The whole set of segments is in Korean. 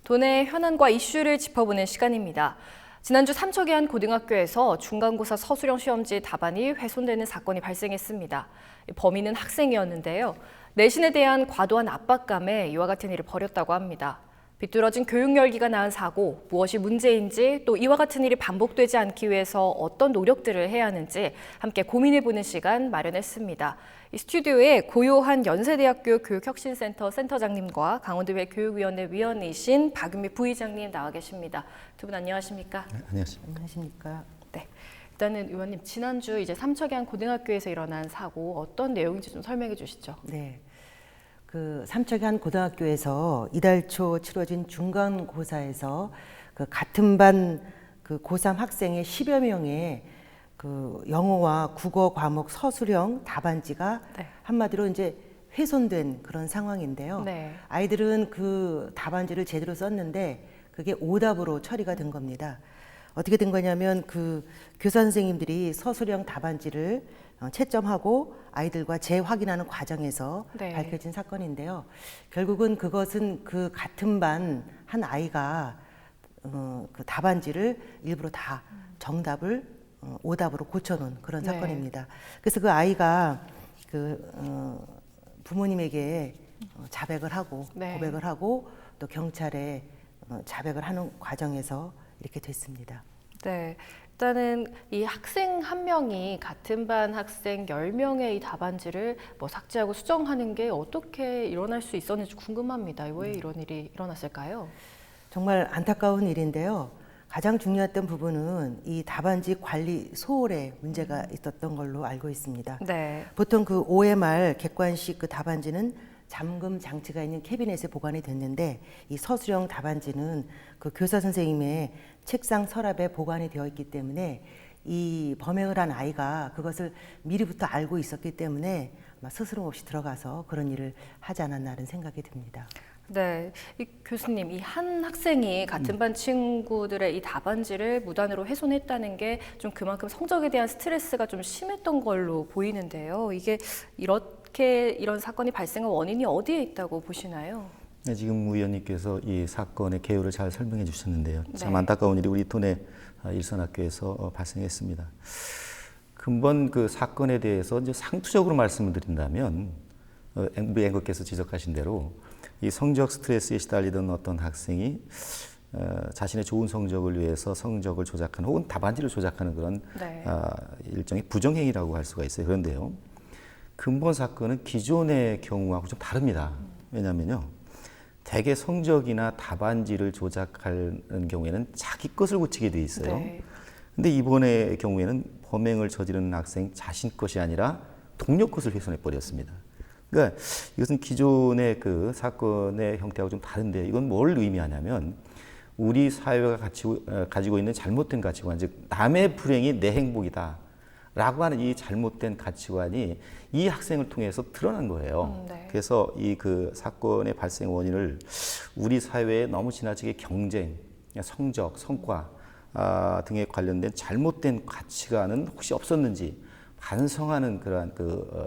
도내 현안과 이슈를 짚어보는 시간입니다. 지난주 삼척의 한 고등학교에서 중간고사 서술형 시험지 답안이 훼손되는 사건이 발생했습니다. 범인은 학생이었는데요. 내신에 대한 과도한 압박감에 이와 같은 일을 벌였다고 합니다. 비뚤어진 교육 열기가 낳은 사고, 무엇이 문제인지 또 이와 같은 일이 반복되지 않기 위해서 어떤 노력들을 해야 하는지 함께 고민해보는 시간 마련했습니다. 이 스튜디오에 고요한 연세대학교 교육혁신센터 센터장님과 강원도회 교육위원회 위원이신 박윤미 부의장님 나와 계십니다. 두 분 안녕하십니까? 네, 안녕하십니까? 안녕하십니까? 네. 일단은 의원님, 지난주 이제 삼척의 한 고등학교에서 일어난 사고 어떤 내용인지 좀 설명해 주시죠. 네. 삼척의 한 고등학교에서 이달 초 치러진 중간고사에서 같은 반 고3 학생의 10여 명의 영어와 국어 과목 서술형 답안지가 한마디로 이제 훼손된 그런 상황인데요. 네. 아이들은 그 답안지를 제대로 썼는데 그게 오답으로 처리가 된 겁니다. 어떻게 된 거냐면 교사 선생님들이 서술형 답안지를 채점하고 아이들과 재확인하는 과정에서 밝혀진 사건인데요. 결국은 그것은 그 같은 반 한 아이가 그 답안지를 일부러 다 정답을 오답으로 고쳐놓은 그런 사건입니다. 그래서 그 아이가 부모님에게 자백을 하고 고백을 하고 또 경찰에 자백을 하는 과정에서 이렇게 됐습니다. 네. 일단은 이 학생 한 명이 같은 반 학생 10명의 이 답안지를 삭제하고 수정하는 게 어떻게 일어날 수 있었는지 궁금합니다. 왜 이런 일이 일어났을까요? 정말 안타까운 일인데요. 가장 중요했던 부분은 이 답안지 관리 소홀에 문제가 있었던 걸로 알고 있습니다. 네. 보통 OMR 객관식 답안지는 잠금 장치가 있는 캐비넷에 보관이 됐는데 이 서술형 답안지는 교사 선생님의 책상 서랍에 보관이 되어 있기 때문에 이 범행을 한 아이가 그것을 미리부터 알고 있었기 때문에 아마 스스럼 없이 들어가서 그런 일을 하지 않았나 하는 생각이 듭니다. 네, 이 교수님, 이 한 학생이 같은 반 친구들의 이 답안지를 무단으로 훼손했다는 게 좀 그만큼 성적에 대한 스트레스가 좀 심했던 걸로 보이는데요. 이게 이런 사건이 발생한 원인이 어디에 있다고 보시나요? 네, 지금 의원님께서 이 사건의 개요를 잘 설명해 주셨는데요. 참 안타까운 일이 우리 도내 일선학교에서 발생했습니다. 근본 그 사건에 대해서 이제 상투적으로 말씀을 드린다면 우리 앵커께서 지적하신 대로 이 성적 스트레스에 시달리던 어떤 학생이 자신의 좋은 성적을 위해서 성적을 조작하는 혹은 답안지를 조작하는 그런 일종의 부정행위라고 할 수가 있어요. 그런데요, 근본 사건은 기존의 경우하고 좀 다릅니다. 왜냐하면요, 대개 성적이나 답안지를 조작하는 경우에는 자기 것을 고치게 돼 있어요. 근데 이번의 경우에는 범행을 저지르는 학생 자신 것이 아니라 동료 것을 훼손해 버렸습니다. 그러니까 이것은 기존의 그 사건의 형태하고 좀 다른데, 이건 뭘 의미하냐면 우리 사회가 가지고 있는 잘못된 가치관, 즉 남의 불행이 내 행복이다 라고 하는 이 잘못된 가치관이 이 학생을 통해서 드러난 거예요. 그래서 이 사건의 발생 원인을 우리 사회에 너무 지나치게 경쟁, 성적, 성과 등에 관련된 잘못된 가치관은 혹시 없었는지 반성하는 그러한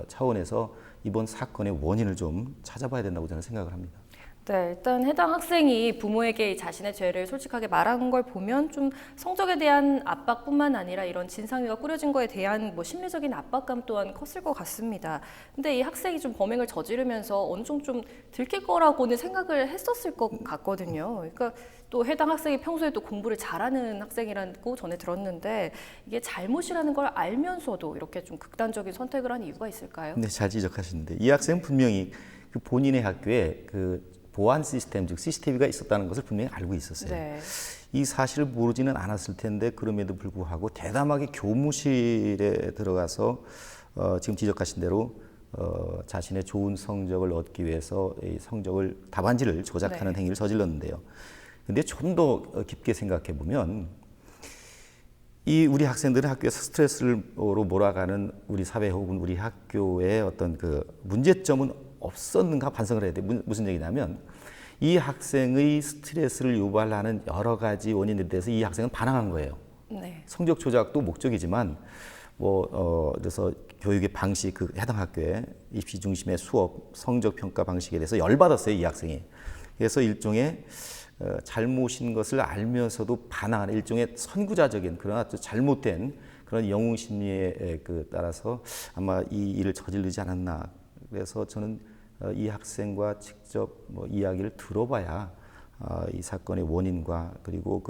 차원에서 이번 사건의 원인을 좀 찾아봐야 된다고 저는 생각을 합니다. 네, 일단 해당 학생이 부모에게 자신의 죄를 솔직하게 말한 걸 보면 좀 성적에 대한 압박뿐만 아니라 이런 진상위가 꾸려진 거에 대한 심리적인 압박감 또한 컸을 것 같습니다. 근데 이 학생이 좀 범행을 저지르면서 어느 정도 좀 들킬 거라고는 생각을 했었을 것 같거든요. 그러니까 또 해당 학생이 평소에 또 공부를 잘하는 학생이라고 전에 들었는데 이게 잘못이라는 걸 알면서도 이렇게 좀 극단적인 선택을 한 이유가 있을까요? 네, 잘 지적하시는데 이 학생은 분명히 본인의 학교에 보안 시스템, 즉 CCTV가 있었다는 것을 분명히 알고 있었어요. 이 사실을 모르지는 않았을 텐데 그럼에도 불구하고 대담하게 교무실에 들어가서 지금 지적하신 대로 자신의 좋은 성적을 얻기 위해서 이 답안지를 조작하는 행위를 저질렀는데요. 근데 좀 더 깊게 생각해 보면 이 우리 학생들은 학교에서 스트레스로 몰아가는 우리 사회 혹은 우리 학교의 어떤 문제점은 없었는가 반성을 해야 돼요. 무슨 얘기냐면 이 학생의 스트레스를 유발하는 여러 가지 원인에 대해서 이 학생은 반항한 거예요. 성적 조작도 목적이지만 그래서 교육의 방식, 해당 학교의 입시 중심의 수업, 성적 평가 방식에 대해서 열받았어요, 이 학생이. 그래서 일종의 잘못인 것을 알면서도 반항하는 일종의 선구자적인 그러나 아주 잘못된 그런 영웅 심리에 따라서 아마 이 일을 저지르지 않았나. 그래서 저는 이 학생과 직접 뭐 이야기를 들어봐야 이 사건의 원인과 그리고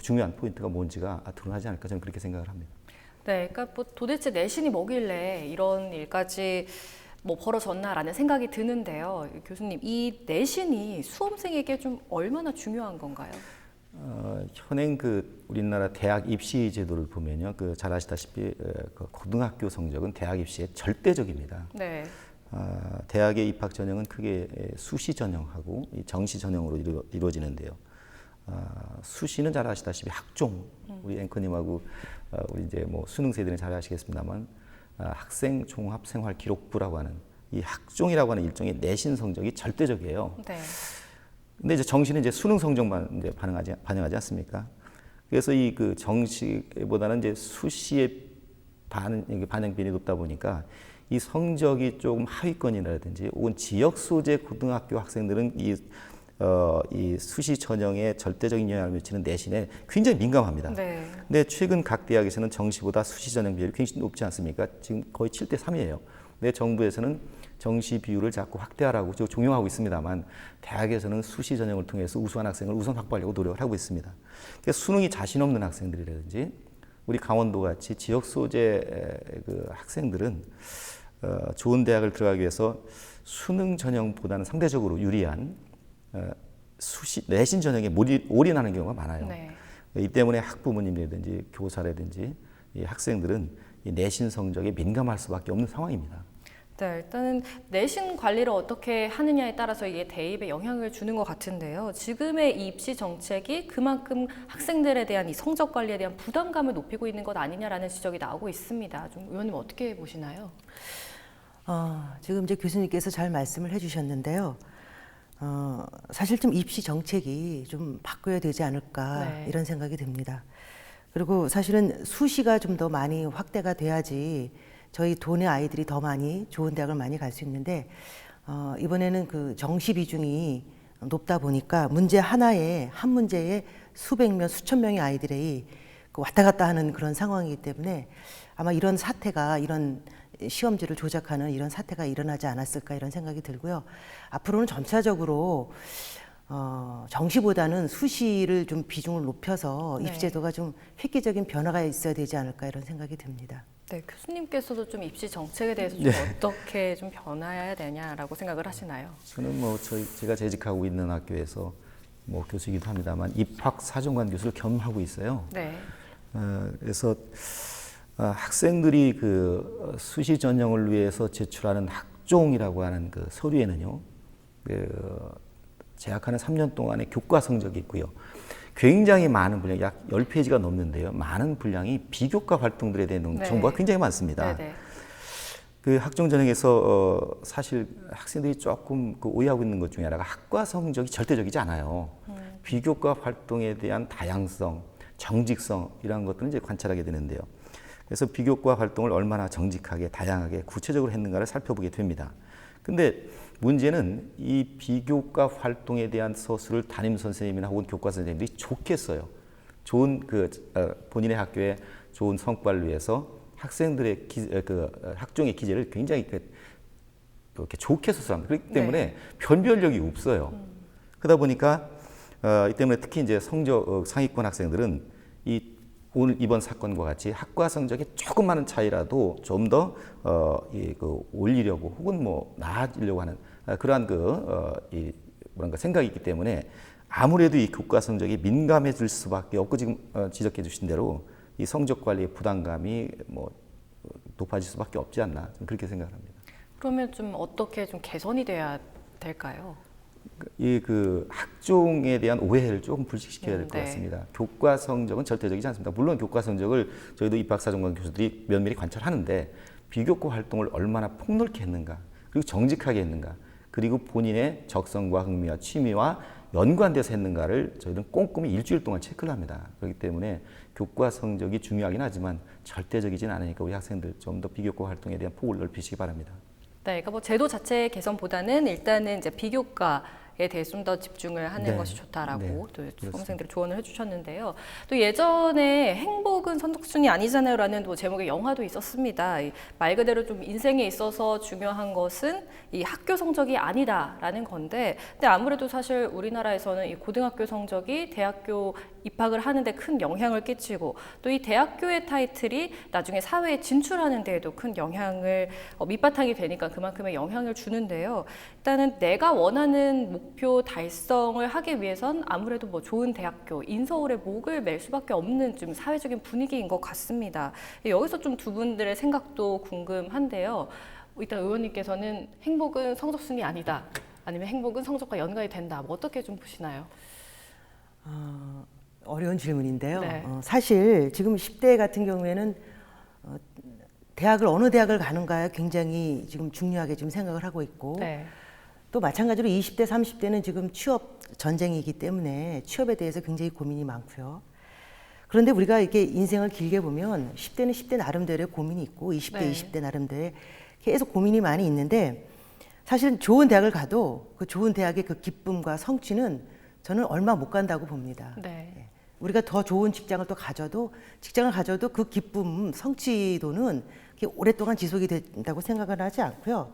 중요한 포인트가 뭔지가 드러나지 않을까 저는 그렇게 생각을 합니다. 네, 그러니까 뭐 도대체 내신이 뭐길래 이런 일까지 뭐 벌어졌나라는 생각이 드는데요. 교수님, 이 내신이 수험생에게 좀 얼마나 중요한 건가요? 현행 우리나라 대학 입시 제도를 보면요, 잘 아시다시피 고등학교 성적은 대학 입시의 절대적입니다. 네. 대학의 입학 전형은 크게 수시 전형하고 정시 전형으로 이루어지는데요. 수시는 잘 아시다시피 학종, 우리 앵커님하고 우리 이제 뭐 수능 세대는 잘 아시겠습니다만 학생 종합 생활 기록부라고 하는 이 학종이라고 하는 일종의 내신 성적이 절대적이에요. 네. 근데 이제 정시는 이제 수능 성적만 이제 반영하지 않습니까? 그래서 정시보다는 이제 수시의 반영 비율이 높다 보니까 이 성적이 조금 하위권이라든지 혹은 지역 소재 고등학교 학생들은 이 수시 전형에 절대적인 영향을 미치는 내신에 굉장히 민감합니다. 네. 근데 최근 각 대학에서는 정시보다 수시 전형 비율이 굉장히 높지 않습니까? 지금 거의 7대 3이에요. 근데 정부에서는 정시 비율을 자꾸 확대하라고 종용하고 있습니다만 대학에서는 수시 전형을 통해서 우수한 학생을 우선 확보하려고 노력을 하고 있습니다. 그래서 수능이 자신 없는 학생들이라든지 우리 강원도 같이 지역 소재 학생들은 좋은 대학을 들어가기 위해서 수능 전형보다는 상대적으로 유리한 내신 전형에 올인하는 경우가 많아요. 네. 이 때문에 학부모님이라든지 교사라든지 이 학생들은 이 내신 성적에 민감할 수밖에 없는 상황입니다. 네, 일단은 내신 관리를 어떻게 하느냐에 따라서 이게 대입에 영향을 주는 것 같은데요. 지금의 이 입시 정책이 그만큼 학생들에 대한 이 성적 관리에 대한 부담감을 높이고 있는 것 아니냐라는 지적이 나오고 있습니다. 좀 의원님 어떻게 보시나요? 지금 이제 교수님께서 잘 말씀을 해주셨는데요. 사실 좀 입시 정책이 좀 바꿔야 되지 않을까 네. 이런 생각이 듭니다. 그리고 사실은 수시가 좀 더 많이 확대가 돼야지 저희 도내 아이들이 더 많이 좋은 대학을 많이 갈 수 있는데 이번에는 정시 비중이 높다 보니까 문제 하나에 한 문제에 수백 명, 수천 명의 아이들이 왔다 갔다 하는 그런 상황이기 때문에 아마 이런 사태가 이런 시험지를 조작하는 이런 사태가 일어나지 않았을까 이런 생각이 들고요. 앞으로는 점차적으로 정시보다는 수시를 좀 비중을 높여서 네. 입시제도가 좀 획기적인 변화가 있어야 되지 않을까 이런 생각이 듭니다. 네, 교수님께서도 좀 입시 정책에 대해서 좀 어떻게 좀 변화해야 되냐라고 생각을 하시나요? 저는 제가 재직하고 있는 학교에서 뭐 교수이기도 합니다만 입학 사정관 교수를 겸하고 있어요. 네. 그래서 학생들이 수시 전형을 위해서 제출하는 학종이라고 하는 서류에는요, 재학하는 3년 동안의 교과 성적이 있고요. 굉장히 많은 분량, 약 10페이지가 넘는데요. 많은 분량이 비교과 활동들에 대한 네. 정보가 굉장히 많습니다. 네네. 학종 전형에서 사실 학생들이 조금 오해하고 있는 것 중에 하나가 학과 성적이 절대적이지 않아요. 비교과 활동에 대한 다양성, 정직성 이런 것들은 이제 관찰하게 되는데요. 그래서 비교과 활동을 얼마나 정직하게, 다양하게, 구체적으로 했는가를 살펴보게 됩니다. 근데 문제는 이 비교과 활동에 대한 서술을 담임 선생님이나 혹은 교과 선생님들이 좋게 써요. 좋은 본인의 학교에 좋은 성과를 위해서 학생들의 학종의 기재를 굉장히 이렇게 좋게 서술합니다. 그렇기 때문에 네. 변별력이 없어요. 그러다 보니까 이 때문에 특히 이제 성적 상위권 학생들은 오늘 이번 사건과 같이 학과 성적이 조금 많은 차이라도 좀 더 올리려고 혹은 뭐 나아지려고 하는 그러한 생각이 있기 때문에 아무래도 이 교과 성적이 민감해질 수밖에 없고 지금 지적해 주신 대로 이 성적 관리의 부담감이 높아질 수밖에 없지 않나 저는 그렇게 생각합니다. 그러면 좀 어떻게 좀 개선이 돼야 될까요? 이 학종에 대한 오해를 조금 불식시켜야 될 것 네. 같습니다. 교과 성적은 절대적이지 않습니다. 물론 교과 성적을 저희도 입학사정관 교수들이 면밀히 관찰하는데 비교과 활동을 얼마나 폭넓게 했는가, 그리고 정직하게 했는가, 그리고 본인의 적성과 흥미와 취미와 연관돼서 했는가를 저희는 꼼꼼히 일주일 동안 체크를 합니다. 그렇기 때문에 교과 성적이 중요하긴 하지만 절대적이진 않으니까 우리 학생들 좀 더 비교과 활동에 대한 폭을 넓히시기 바랍니다. 네, 그러니까 뭐 제도 자체 개선보다는 일단은 이제 비교과 대해 좀 더 집중을 하는 네. 것이 좋다라고 네. 또 그렇습니다. 수강생들 조언을 해주셨는데요. 또 예전에 행복은 선착순이 아니잖아요라는 또 제목의 영화도 있었습니다. 말 그대로 좀 인생에 있어서 중요한 것은 이 학교 성적이 아니다라는 건데, 근데 아무래도 사실 우리나라에서는 이 고등학교 성적이 대학교 입학을 하는데 큰 영향을 끼치고 또 이 대학교의 타이틀이 나중에 사회에 진출하는 데에도 큰 영향을 밑바탕이 되니까 그만큼의 영향을 주는데요. 일단은 내가 원하는 목표 달성을 하기 위해선 아무래도 뭐 좋은 대학교, 인서울에 목을 맬 수밖에 없는 좀 사회적인 분위기인 것 같습니다. 여기서 좀 두 분들의 생각도 궁금한데요. 일단 의원님께서는 행복은 성적순이 아니다, 아니면 행복은 성적과 연관이 된다, 뭐 어떻게 좀 보시나요? 어려운 질문인데요. 네. 사실 지금 10대 같은 경우에는 대학을 어느 대학을 가는가에 굉장히 지금 중요하게 지금 생각을 하고 있고 네. 또 마찬가지로 20대, 30대는 지금 취업 전쟁이기 때문에 취업에 대해서 굉장히 고민이 많고요. 그런데 우리가 이렇게 인생을 길게 보면 10대는 10대 나름대로의 고민이 있고 20대, 네. 20대 나름대로의 계속 고민이 많이 있는데 사실은 좋은 대학을 가도 그 좋은 대학의 그 기쁨과 성취는 저는 얼마 못 간다고 봅니다. 네. 우리가 더 좋은 직장을 또 가져도 직장을 가져도 그 기쁨, 성취도는 그렇게 오랫동안 지속이 된다고 생각을 하지 않고요.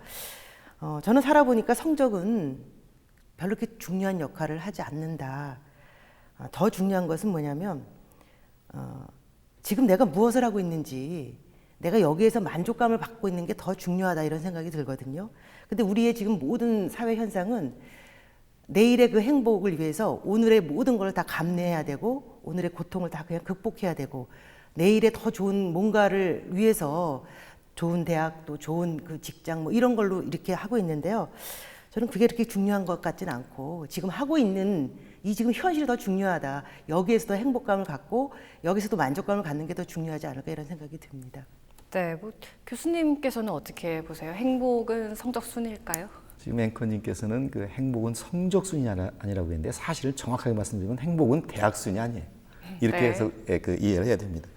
저는 살아보니까 성적은 별로 그렇게 중요한 역할을 하지 않는다. 더 중요한 것은 뭐냐면 지금 내가 무엇을 하고 있는지, 내가 여기에서 만족감을 받고 있는 게 더 중요하다 이런 생각이 들거든요. 근데 우리의 지금 모든 사회 현상은 내일의 그 행복을 위해서 오늘의 모든 걸 다 감내해야 되고 오늘의 고통을 다 그냥 극복해야 되고 내일의 더 좋은 뭔가를 위해서 좋은 대학 또 좋은 그 직장 뭐 이런 걸로 이렇게 하고 있는데요. 저는 그게 그렇게 중요한 것 같지는 않고 지금 하고 있는 이 지금 현실이 더 중요하다. 여기에서도 행복감을 갖고 여기서도 만족감을 갖는 게 더 중요하지 않을까 이런 생각이 듭니다. 네, 뭐 교수님께서는 어떻게 보세요? 행복은 성적순일까요? 지금 앵커님께서는 그 행복은 성적순이 아니라고 했는데 사실은 정확하게 말씀드리면 행복은 대학순이 아니에요. 이렇게 네. 해서 그 이해를 해야 됩니다.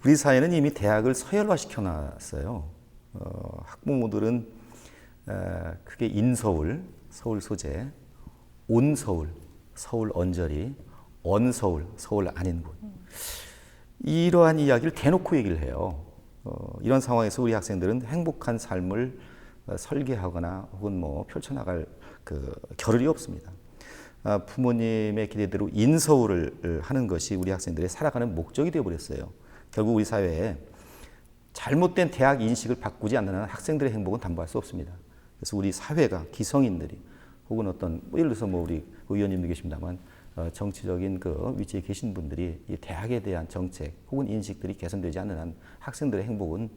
우리 사회는 이미 대학을 서열화시켜 놨어요. 학부모들은 크게 인서울, 서울 소재, 온서울, 서울 언저리, 언서울, 서울 아닌 곳. 이러한 이야기를 대놓고 얘기를 해요. 이런 상황에서 우리 학생들은 행복한 삶을 설계하거나 혹은 뭐 펼쳐나갈 그 겨를이 없습니다. 부모님의 기대대로 인서울을 하는 것이 우리 학생들의 살아가는 목적이 되어버렸어요. 결국 우리 사회에 잘못된 대학 인식을 바꾸지 않는 한 학생들의 행복은 담보할 수 없습니다. 그래서 우리 사회가 기성인들이 혹은 어떤 뭐 예를 들어서 뭐 우리 의원님도 계십니다만 정치적인 그 위치에 계신 분들이 이 대학에 대한 정책 혹은 인식들이 개선되지 않는 한 학생들의 행복은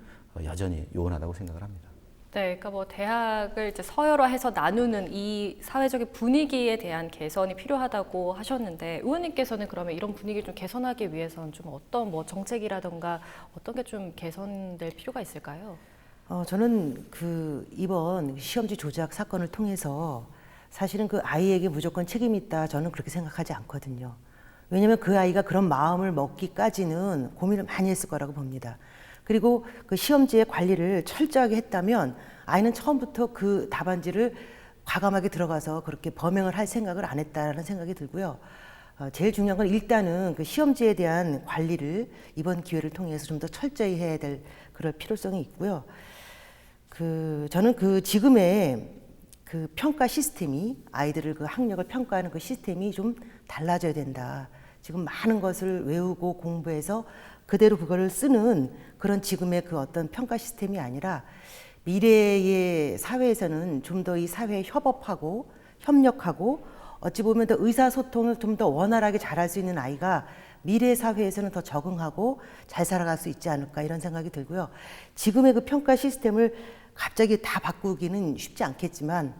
여전히 요원하다고 생각을 합니다. 네, 그러니까 뭐 대학을 이제 서열화해서 나누는 이 사회적인 분위기에 대한 개선이 필요하다고 하셨는데, 의원님께서는 그러면 이런 분위기를 좀 개선하기 위해서는 좀 어떤 뭐 정책이라던가 어떤 게 좀 개선될 필요가 있을까요? 저는 그 이번 시험지 조작 사건을 통해서 사실은 그 아이에게 무조건 책임이 있다 저는 그렇게 생각하지 않거든요. 왜냐하면 그 아이가 그런 마음을 먹기까지는 고민을 많이 했을 거라고 봅니다. 그리고 그 시험지의 관리를 철저하게 했다면 아이는 처음부터 그 답안지를 과감하게 들어가서 그렇게 범행을 할 생각을 안 했다라는 생각이 들고요. 제일 중요한 건 일단은 그 시험지에 대한 관리를 이번 기회를 통해서 좀 더 철저히 해야 될 그럴 필요성이 있고요. 저는 그 지금의 그 평가 시스템이 아이들을 그 학력을 평가하는 그 시스템이 좀 달라져야 된다. 지금 많은 것을 외우고 공부해서 그대로 그거를 쓰는 그런 지금의 그 어떤 평가 시스템이 아니라 미래의 사회에서는 좀 더 이 사회에 협업하고 협력하고 어찌 보면 더 의사소통을 좀 더 원활하게 잘할 수 있는 아이가 미래 사회에서는 더 적응하고 잘 살아갈 수 있지 않을까 이런 생각이 들고요. 지금의 그 평가 시스템을 갑자기 다 바꾸기는 쉽지 않겠지만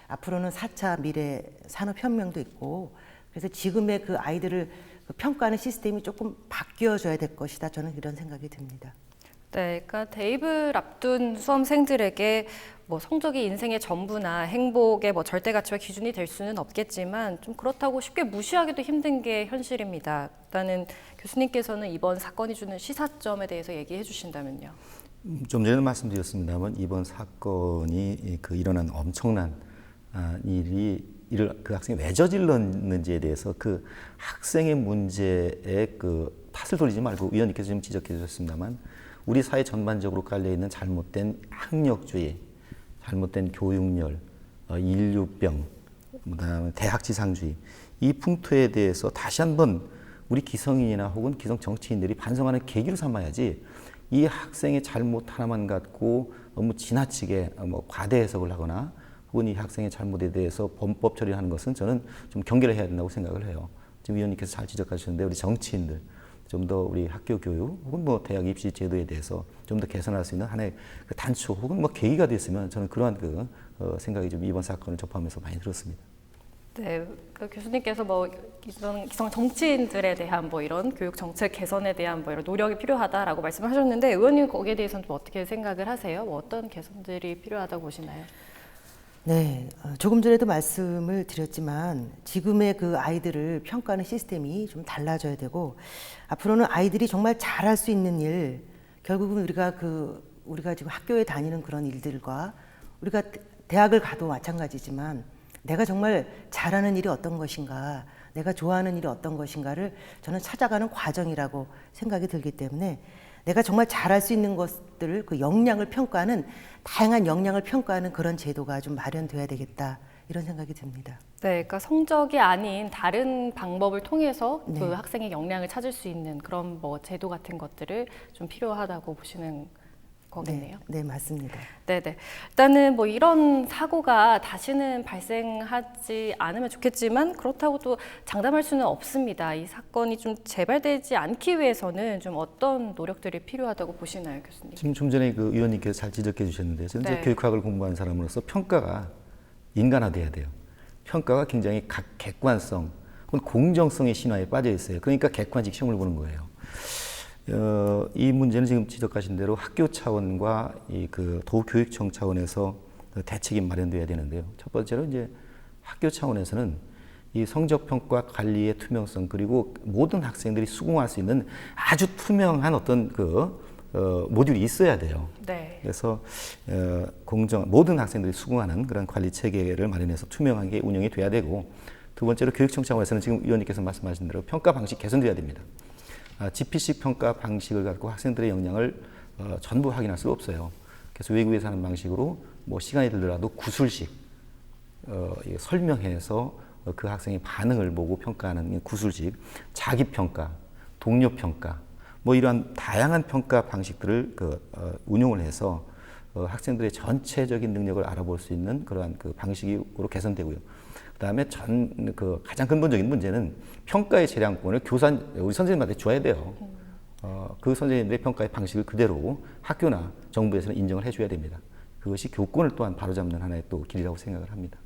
앞으로는 4차 미래 산업혁명도 있고 그래서 지금의 그 아이들을 그 평가하는 시스템이 조금 바뀌어져야 될 것이다. 저는 이런 생각이 듭니다. 네, 그러니까 대입을 앞둔 수험생들에게 뭐 성적이 인생의 전부나 행복의 뭐 절대 가치와 기준이 될 수는 없겠지만 좀 그렇다고 쉽게 무시하기도 힘든 게 현실입니다. 일단은 교수님께서는 이번 사건이 주는 시사점에 대해서 얘기해 주신다면요. 좀 전에 말씀드렸습니다만 이번 사건이 그 일어난 엄청난 일이 일을 그 학생이 왜 저질렀는지에 대해서 그 학생의 문제에 그 탓을 돌리지 말고 위원님께서 좀 지적해 주셨습니다만 우리 사회 전반적으로 깔려 있는 잘못된 학력주의, 잘못된 교육열, 인류병, 그다음에 대학지상주의 이 풍토에 대해서 다시 한번 우리 기성인이나 혹은 기성 정치인들이 반성하는 계기로 삼아야지 이 학생의 잘못 하나만 갖고 너무 지나치게 뭐 과대 해석을 하거나 혹은 이 학생의 잘못에 대해서 범법 처리하는 것은 저는 좀 경계를 해야 된다고 생각을 해요. 지금 위원님께서 잘 지적하셨는데 우리 정치인들 좀 더 우리 학교 교육 혹은 뭐 대학 입시 제도에 대해서 좀 더 개선할 수 있는 하나의 그 단초 혹은 뭐 계기가 됐으면 저는 그러한 생각이 좀 이번 사건을 접하면서 많이 들었습니다. 네, 그 교수님께서 뭐 기성 정치인들에 대한 뭐 이런 교육 정책 개선에 대한 뭐 이런 노력이 필요하다라고 말씀하셨는데 의원님 거기에 대해서는 좀 어떻게 생각을 하세요? 뭐 어떤 개선들이 필요하다고 보시나요? 네, 조금 전에도 말씀을 드렸지만 지금의 그 아이들을 평가하는 시스템이 좀 달라져야 되고 앞으로는 아이들이 정말 잘할 수 있는 일, 결국은 우리가 지금 학교에 다니는 그런 일들과 우리가 대학을 가도 마찬가지지만 내가 정말 잘하는 일이 어떤 것인가, 내가 좋아하는 일이 어떤 것인가를 저는 찾아가는 과정이라고 생각이 들기 때문에 내가 정말 잘할 수 있는 것들을 그 역량을 평가하는 다양한 역량을 평가하는 그런 제도가 좀 마련돼야 되겠다 이런 생각이 듭니다. 네, 그러니까 성적이 아닌 다른 방법을 통해서 네. 그 학생의 역량을 찾을 수 있는 그런 뭐 제도 같은 것들을 좀 필요하다고 보시는 거겠네요. 네, 맞습니다. 네네. 일단은 뭐 이런 사고가 다시는 발생하지 않으면 좋겠지만 그렇다고 또 장담할 수는 없습니다. 이 사건이 좀 재발되지 않기 위해서는 좀 어떤 노력들이 필요하다고 보시나요, 교수님? 지금 좀 전에 그 위원님께서 잘 지적해 주셨는데 저는 이제 네. 교육학을 공부한 사람으로서 평가가 인간화돼야 돼요. 평가가 굉장히 객관성 혹은 공정성의 신화에 빠져 있어요. 그러니까 객관식 시험을 보는 거예요. 이 문제는 지금 지적하신 대로 학교 차원과 도교육청 차원에서 대책이 마련돼야 되는데요. 첫 번째로 이제 학교 차원에서는 이 성적 평가 관리의 투명성 그리고 모든 학생들이 수긍할 수 있는 아주 투명한 어떤 모듈이 있어야 돼요. 네. 그래서 모든 학생들이 수긍하는 그런 관리 체계를 마련해서 투명하게 운영이 돼야 되고 두 번째로 교육청 차원에서는 지금 위원님께서 말씀하신 대로 평가 방식 개선돼야 됩니다. 지피식 평가 방식을 갖고 학생들의 역량을 전부 확인할 수가 없어요. 그래서 외국에서 하는 방식으로 뭐 시간이 들더라도 구술식 설명해서 그 학생의 반응을 보고 평가하는 구술식, 자기평가, 동료평가 뭐 이러한 다양한 평가 방식들을 운용을 해서 학생들의 전체적인 능력을 알아볼 수 있는 그러한 그 방식으로 개선되고요. 그다음에 가장 근본적인 문제는 평가의 재량권을 우리 선생님한테 줘야 돼요. 그 선생님들의 평가의 방식을 그대로 학교나 정부에서는 인정을 해줘야 됩니다. 그것이 교권을 또한 바로잡는 하나의 또 길이라고 생각을 합니다.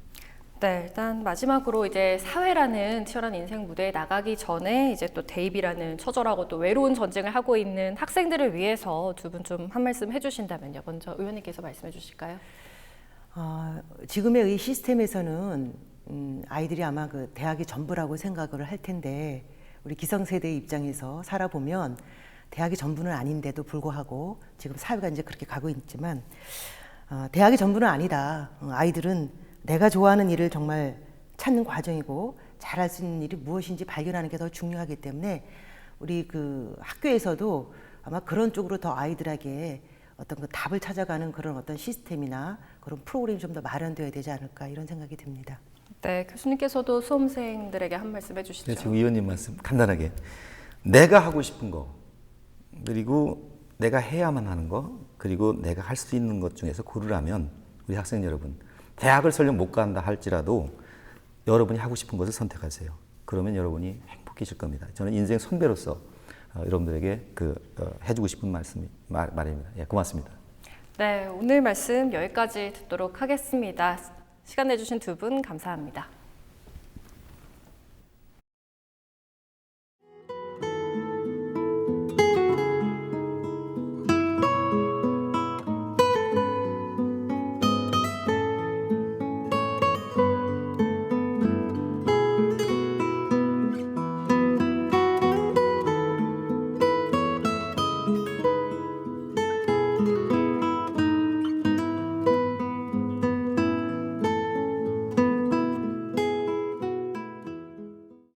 네, 일단 마지막으로 이제 사회라는 치열한 인생 무대에 나가기 전에 이제 또 대입이라는 처절하고 또 외로운 전쟁을 하고 있는 학생들을 위해서 두 분 좀 한 말씀 해주신다면요. 먼저 의원님께서 말씀해 주실까요? 지금의 이 시스템에서는 아이들이 아마 그 대학이 전부라고 생각을 할 텐데 우리 기성세대의 입장에서 살아보면 대학이 전부는 아닌데도 불구하고 지금 사회가 이제 그렇게 가고 있지만 대학이 전부는 아니다. 아이들은 내가 좋아하는 일을 정말 찾는 과정이고 잘할 수 있는 일이 무엇인지 발견하는 게 더 중요하기 때문에 우리 그 학교에서도 아마 그런 쪽으로 더 아이들에게 어떤 그 답을 찾아가는 그런 어떤 시스템이나 그런 프로그램이 좀 더 마련되어야 되지 않을까 이런 생각이 듭니다. 네, 교수님께서도 수험생들에게 한 말씀 해주시죠. 네, 지금 위원님 말씀 간단하게 내가 하고 싶은 거 그리고 내가 해야만 하는 거 그리고 내가 할 수 있는 것 중에서 고르라면 우리 학생 여러분 대학을 설령 못 간다 할지라도 여러분이 하고 싶은 것을 선택하세요. 그러면 여러분이 행복해질 겁니다. 저는 인생 선배로서 여러분들에게 해주고 싶은 말입니다. 예, 고맙습니다. 네, 오늘 말씀 여기까지 듣도록 하겠습니다. 시간 내주신 두 분 감사합니다.